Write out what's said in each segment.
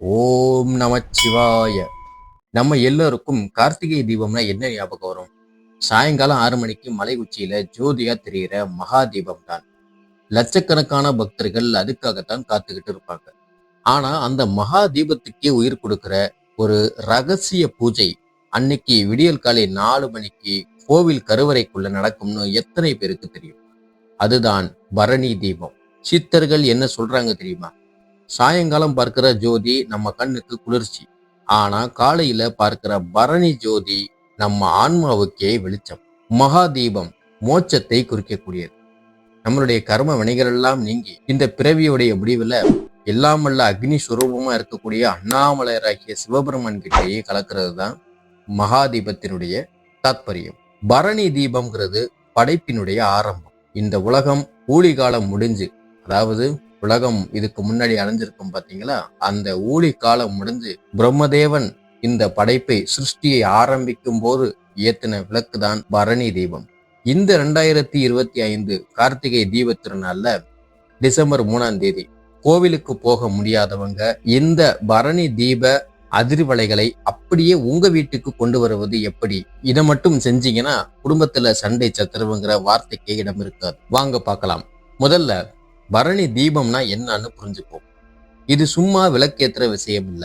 ஓம் நமச்சிவாய. நம்ம எல்லோருக்கும் கார்த்திகை தீபம்னா என்ன ஞாபகம் வரும்? சாயங்காலம் 6 மணிக்கு மலை உச்சியில ஜோதியா தெரிகிற மகா தீபம் தான். லட்சக்கணக்கான பக்தர்கள் அதுக்காகத்தான் காத்துக்கிட்டு இருப்பாங்க. ஆனா அந்த மகா தீபத்துக்கே உயிர் கொடுக்கிற ஒரு ரகசிய பூஜை அன்னைக்கு விடியல் காலை 4 மணிக்கு கோவில் கருவறைக்குள்ள நடக்கும்னு எத்தனை பேருக்கு தெரியும்? அதுதான் பரணி தீபம். சித்தர்கள் என்ன சொல்றாங்க தெரியுமா? சாயங்காலம் பார்க்கிற ஜோதி நம்ம கண்ணுக்கு குளிர்ச்சி. ஆனா காலையில பார்க்கிற பரணி ஜோதி நம்ம ஆன்மாவுக்கே வெளிச்சம். மகா தீபம் மோட்சத்தை குறிக்கக்கூடியது. நம்மளுடைய கர்ம வினைகள் எல்லாம் நீங்கி இந்த பிறவியுடைய முடிவுல எல்லாம் வல்ல அக்னி சுரூபமா இருக்கக்கூடிய அண்ணாமலையராகிய சிவபெருமான் கிட்டேயே கலக்கிறது தான் மகா தீபத்தினுடைய தாத்பரியம். பரணி தீபம்ங்கிறது படைப்பினுடைய ஆரம்பம். இந்த உலகம் ஊழி காலம் முடிஞ்சு, அதாவது உலகம் இதுக்கு முன்னாடி அடைஞ்சிருக்கும் பாத்தீங்களா, அந்த ஊழி காலம் முடிஞ்சு பிரம்மதேவன் இந்த படைப்பை சிருஷ்டியை ஆரம்பிக்கும் போது ஏத்தின விளக்கு தான் பரணி தீபம். இந்த 2025 கார்த்திகை தீப திருநாள்ல டிசம்பர் 3ஆம் தேதி கோவிலுக்கு போக முடியாதவங்க இந்த பரணி தீப அதிர்வலைகளை அப்படியே உங்க வீட்டுக்கு கொண்டு வருவது எப்படி? இதை மட்டும் செஞ்சீங்கன்னா குடும்பத்துல சண்டை சச்சரவுங்கிற வார்த்தைக்கே இடம் இருக்காது. வாங்க பார்க்கலாம். முதல்ல பரணி தீபம்னா என்னன்னு புரிஞ்சுப்போம். இது சும்மா விளக்கேத்துற விஷயம் இல்ல.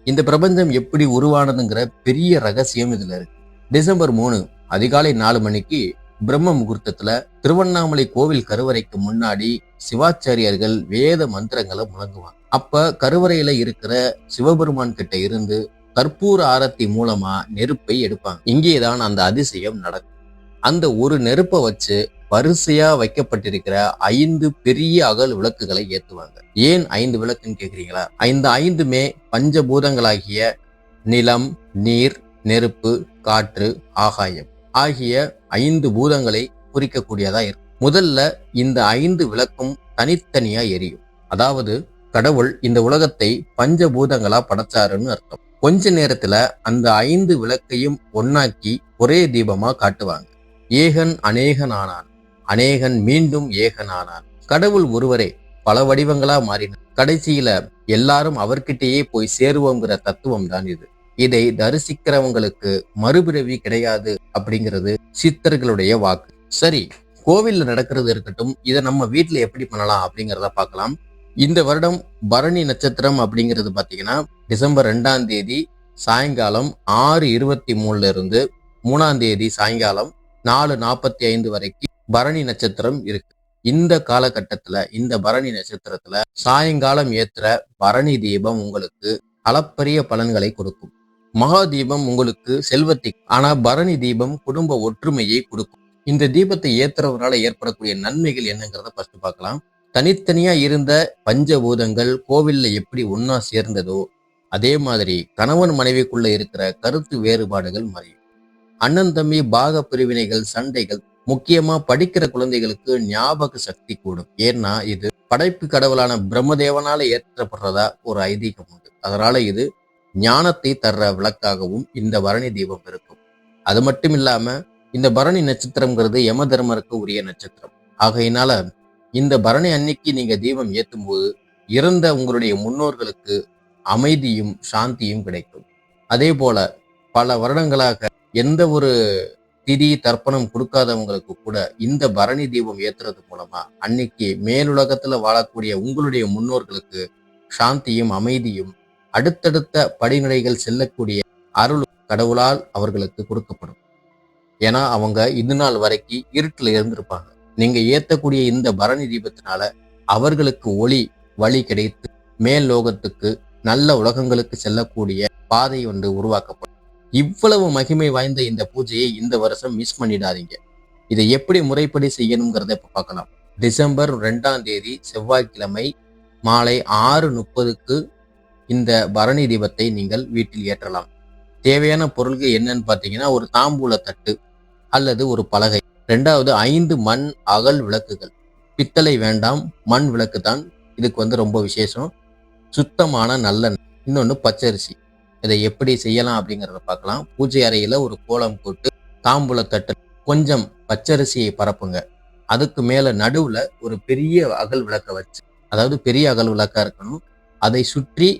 இந்த பிரபஞ்சம் எப்படி உருவானதுங்கிற பெரிய ரகசியம் இதுல இருக்கு. டிசம்பர் 3 அதிகாலை 4 மணிக்கு பிரம்ம முகூர்த்தத்துல திருவண்ணாமலை கோவில் கருவறைக்கு முன்னாடி சிவாச்சாரியர்கள் வேத மந்திரங்களை முழங்குவாங்க. அப்ப கருவறையில இருக்கிற சிவபெருமான் கிட்ட இருந்து கற்பூர ஆரத்தி மூலமா நெருப்பை எடுப்பாங்க. இங்கேதான் அந்த அதிசயம் நடக்கும். அந்த ஒரு நெருப்பை வச்சு வரிசையா வைக்கப்பட்டிருக்கிற 5 பெரிய அகல் விளக்குகளை ஏத்துவாங்க. ஏன் 5 விளக்குன்னு கேக்குறீங்களா? 5மே பஞ்சபூதங்களாகிய நிலம், நீர், நெருப்பு, காற்று, ஆகாயம் ஆகிய 5 பூதங்களை குறிக்கக்கூடியதா இருக்கும். முதல்ல இந்த 5 விளக்கும் தனித்தனியா எரியும். அதாவது கடவுள் இந்த உலகத்தை பஞ்சபூதங்களா படைச்சாருன்னு அர்த்தம். கொஞ்ச நேரத்துல அந்த 5 விளக்கையும் ஒன்னாக்கி ஒரே தீபமா காட்டுவாங்க. ஏகன் அநேகன் ஆனான், அநேகன் மீண்டும் ஏகன் ஆனான். கடவுள் ஒருவரே பல வடிவங்களா மாறினார். கடைசியில எல்லாரும் அவர்கிட்டயே போய் சேருவோங்கிற தத்துவம் தான் இது. இதை தரிசிக்கிறவங்களுக்கு மறுபிறவி கிடையாது அப்படிங்கிறது சித்தர்களுடைய வாக்கு. சரி, கோவில்ல நடக்கிறது இருக்கட்டும், இதை நம்ம வீட்டுல எப்படி பண்ணலாம் அப்படிங்கிறத பார்க்கலாம். இந்த வருடம் பரணி நட்சத்திரம் அப்படிங்கிறது பாத்தீங்கன்னா டிசம்பர் 2ஆம் தேதி சாயங்காலம் 6:23 இருந்து 3ஆம் தேதி சாயங்காலம் 4:45 வரைக்கும் பரணி நட்சத்திரம் இருக்கு. இந்த காலகட்டத்துல இந்த பரணி நட்சத்திரத்துல சாயங்காலம் ஏத்துற பரணி தீபம் உங்களுக்கு அளப்பரிய பலன்களை கொடுக்கும். மகா தீபம் உங்களுக்கு செல்வத்தை, ஆனா பரணி தீபம் குடும்ப ஒற்றுமையை கொடுக்கும். இந்த தீபத்தை ஏத்துறவரால ஏற்படக்கூடிய நன்மைகள் என்னங்கிறத ஃபர்ஸ்ட் பார்க்கலாம். தனித்தனியா இருந்த பஞ்சபூதங்கள் கோவில்ல எப்படி ஒன்னா சேர்ந்ததோ அதே மாதிரி கணவன் மனைவிக்குள்ள இருக்கிற கருத்து வேறுபாடுகள் மறையும். அண்ணன் தம்பி பாக பிரிவினைகள், சண்டைகள், முக்கியமா படிக்கிற குழந்தைகளுக்கு ஞாபக சக்தி கூடும். ஏன்னா இது படைப்பு கடவுளான பிரம்மதேவனால ஏற்றப்படுறதா ஒரு ஐதீகம் உண்டு. அதனால இது ஞானத்தை தர்ற விளக்காகவும் இந்த பரணி தீபம் இருக்கும். அது மட்டும் இல்லாம இந்த பரணி நட்சத்திரம்ங்கிறது யம தர்மருக்கு உரிய நட்சத்திரம். ஆகையினால இந்த பரணி அன்னைக்கு நீங்க தீபம் ஏத்தும் போது இறந்த உங்களுடைய முன்னோர்களுக்கு அமைதியும் சாந்தியும் கிடைக்கும். அதே போல பல வருடங்களாக எந்த ஒரு திதி தர்ப்பணம் கொடுக்காதவங்களுக்கு கூட இந்த பரணி தீபம் ஏத்துறது மூலமா அன்னைக்கு மேலுலகத்துல வாழக்கூடிய உங்களுடைய முன்னோர்களுக்கு சாந்தியும் அமைதியும் அடுத்தடுத்த படிநிலைகள் செல்லக்கூடிய அருள் கடவுளால் அவர்களுக்கு கொடுக்கப்படும். ஏன்னா அவங்க இது நாள் வரைக்கும் இருட்டுல இருந்திருப்பாங்க. நீங்க ஏத்தக்கூடிய இந்த பரணி தீபத்தினால அவர்களுக்கு ஒளி வழி கிடைத்து மேல் லோகத்துக்கு நல்ல உலகங்களுக்கு செல்லக்கூடிய பாதை ஒன்று உருவாக்கப்படும். இவ்வளவு மகிமை வாய்ந்த இந்த பூஜையை இந்த வருஷம் மிஸ் பண்ணிடாதீங்க. இதை எப்படி முறைப்படி செய்யணுங்கிறத இப்ப பார்க்கலாம். டிசம்பர் 2ஆம் தேதி செவ்வாய்க்கிழமை மாலை 6:30க்கு இந்த பரணி தீபத்தை நீங்கள் வீட்டில் ஏற்றலாம். தேவையான பொருள்கள் என்னன்னு பார்த்தீங்கன்னா, ஒரு தாம்பூல தட்டு அல்லது ஒரு பலகை. 2வது 5 மண் அகல் விளக்குகள். பித்தளை வேண்டாம், மண் விளக்கு தான் இதுக்கு ரொம்ப விசேஷம். சுத்தமான நல்லெண்ணெய், இன்னொன்று பச்சரிசி. இதை எப்படி செய்யலாம் அப்படிங்கிறத பார்க்கலாம். பூஜை அறையில ஒரு கோலம் போட்டு தாம்பூல தட்டு கொஞ்சம் பச்சரிசியை பரப்புங்க. அதுக்கு மேல நடுவுல ஒரு பெரிய அகல் விளக்க வச்சு, அதாவது பெரிய அகல் விளக்கா இருக்கணும், அதை சுற்றி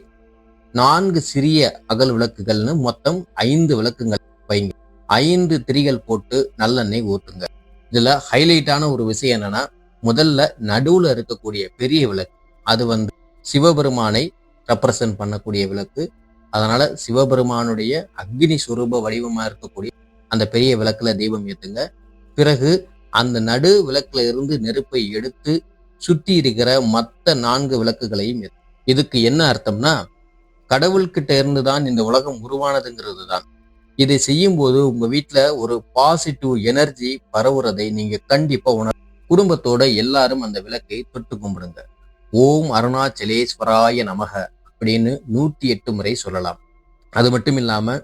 4 சிறிய அகல் விளக்குகள்னு மொத்தம் 5 விளக்குகள் வைங்க. 5 திரிகள் போட்டு நல்லெண்ணெய் ஊத்துங்க. இதுல ஹைலைட்டான ஒரு விஷயம் என்னன்னா, முதல்ல நடுவுல இருக்கக்கூடிய பெரிய விளக்கு அது சிவபெருமானை ரெப்ரசன்ட் பண்ணக்கூடிய விளக்கு. அதனால சிவபெருமானுடைய அக்னி சுரூப வடிவமா இருக்கக்கூடிய அந்த பெரிய விளக்குல தீபம் ஏத்துங்க. பிறகு அந்த நடு விளக்குல இருந்து நெருப்பை எடுத்து சுற்றி இருக்கிற மற்ற 4 விளக்குகளையும் இதுக்கு என்ன அர்த்தம்னா, கடவுள்கிட்ட இருந்துதான் இந்த உலகம் உருவானதுங்கிறது தான். இதை செய்யும் போது உங்க வீட்டுல ஒரு பாசிட்டிவ் எனர்ஜி பரவுறதை நீங்க கண்டிப்பா குடும்பத்தோட எல்லாரும் அந்த விளக்கை தொட்டு கும்பிடுங்க. ஓம் அருணாச்சலேஸ்வராய நமக அப்படின்னு 108 முறை சொல்லலாம். அது மட்டும் இல்லாம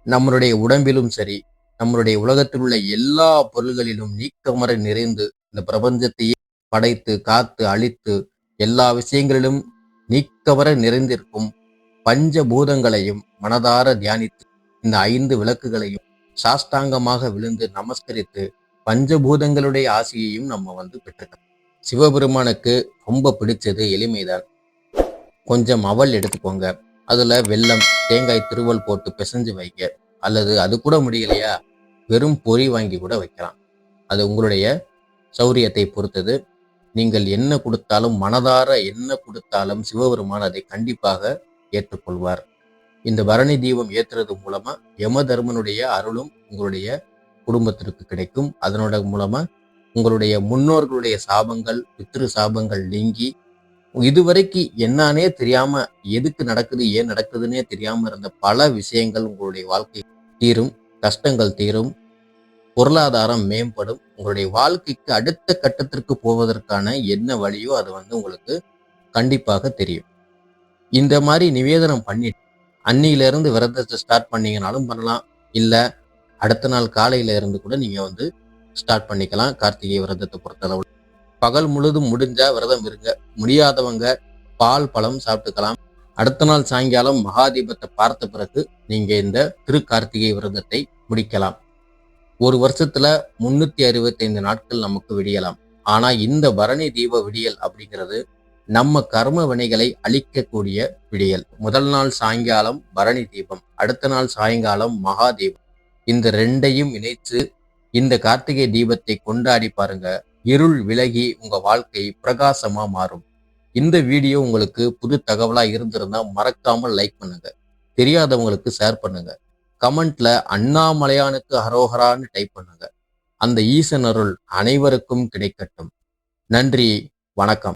நம்மளுடைய உடம்பிலும் சரி, நம்மளுடைய உலகத்தில் உள்ள எல்லா பொருள்களிலும் நீக்கமர நிறைந்து இந்த பிரபஞ்சத்தையே படைத்து காத்து அழித்து எல்லா விஷயங்களிலும் நீக்கமர நிறைந்திருக்கும் பஞ்சபூதங்களையும் மனதார தியானித்து இந்த 5 விளக்குகளையும் சாஷ்டாங்கமாக விழுந்து நமஸ்கரித்து பஞ்சபூதங்களுடைய ஆசையையும் நம்ம பெற்றுக்கலாம். சிவபெருமானுக்கு ரொம்ப பிடிச்சது எளிமைதான். கொஞ்சம் அவல் எடுத்துக்கோங்க. அதுல வெல்லம், தேங்காய் திருவல் போட்டு பிசைஞ்சு வைங்க. அல்லது அது கூட முடியலையா, வெறும் பொறி வாங்கி கூட வைக்கலாம். அது உங்களுடைய சௌரியத்தை பொறுத்தது. நீங்கள் என்ன கொடுத்தாலும், மனதார என்ன கொடுத்தாலும் சிவபெருமான் அதை கண்டிப்பாக ஏற்றுக்கொள்வார். இந்த பரணி தீபம் ஏற்றுறது மூலமா யம தர்மனுடைய அருளும் உங்களுடைய குடும்பத்திற்கு கிடைக்கும். அதனோட மூலமா உங்களுடைய முன்னோர்களுடைய சாபங்கள், பித்ரு சாபங்கள் நீங்கி இதுவரைக்கு என்னானே தெரியாம எதுக்கு நடக்குது, ஏன் நடக்குதுன்னே தெரியாம இருந்த பல விஷயங்கள் உங்களுடைய வாழ்க்கை தீரும், கஷ்டங்கள் தீரும், பொருளாதாரம் மேம்படும். உங்களுடைய வாழ்க்கைக்கு அடுத்த கட்டத்திற்கு போவதற்கான என்ன வழியோ அது உங்களுக்கு கண்டிப்பாக தெரியும். இந்த மாதிரி நிவேதனம் பண்ணிட்டு அன்னியில இருந்து விரதத்தை ஸ்டார்ட் பண்ணீங்கனாலும் பண்ணலாம். இல்ல அடுத்த நாள் காலையில இருந்து கூட நீங்க ஸ்டார்ட் பண்ணிக்கலாம். கார்த்திகை விரதத்தை பொறுத்தளவு பகல் முழுதும் முடிஞ்சா விரதம் இருங்க. முடியாதவங்க பால் பழம் சாப்பிட்டுக்கலாம். அடுத்த நாள் சாயங்காலம் மகாதீபத்தை பார்த்த பிறகு நீங்க இந்த திருக்கார்த்திகை விரதத்தை முடிக்கலாம். ஒரு வருஷத்துல 365 நாட்கள் நமக்கு விடியலாம். ஆனா இந்த பரணி தீப விடியல் அப்படிங்கிறது நம்ம கர்ம வினைகளை அழிக்கக்கூடிய விடியல். முதல் நாள் சாயங்காலம் பரணி தீபம், அடுத்த நாள் சாயங்காலம் மகாதீபம். இந்த ரெண்டையும் இணைத்து இந்த கார்த்திகை தீபத்தை கொண்டாடி பாருங்க. இருள் விலகி உங்க வாழ்க்கை பிரகாசமா மாறும். இந்த வீடியோ உங்களுக்கு புது தகவலா இருந்திருந்தா மறக்காமல் லைக் பண்ணுங்க. தெரியாதவங்களுக்கு ஷேர் பண்ணுங்க. கமெண்ட்ல அண்ணாமலையானுக்கு ஹரோஹரான்னு டைப் பண்ணுங்க. அந்த ஈசன் அருள் அனைவருக்கும் கிடைக்கட்டும். நன்றி, வணக்கம்.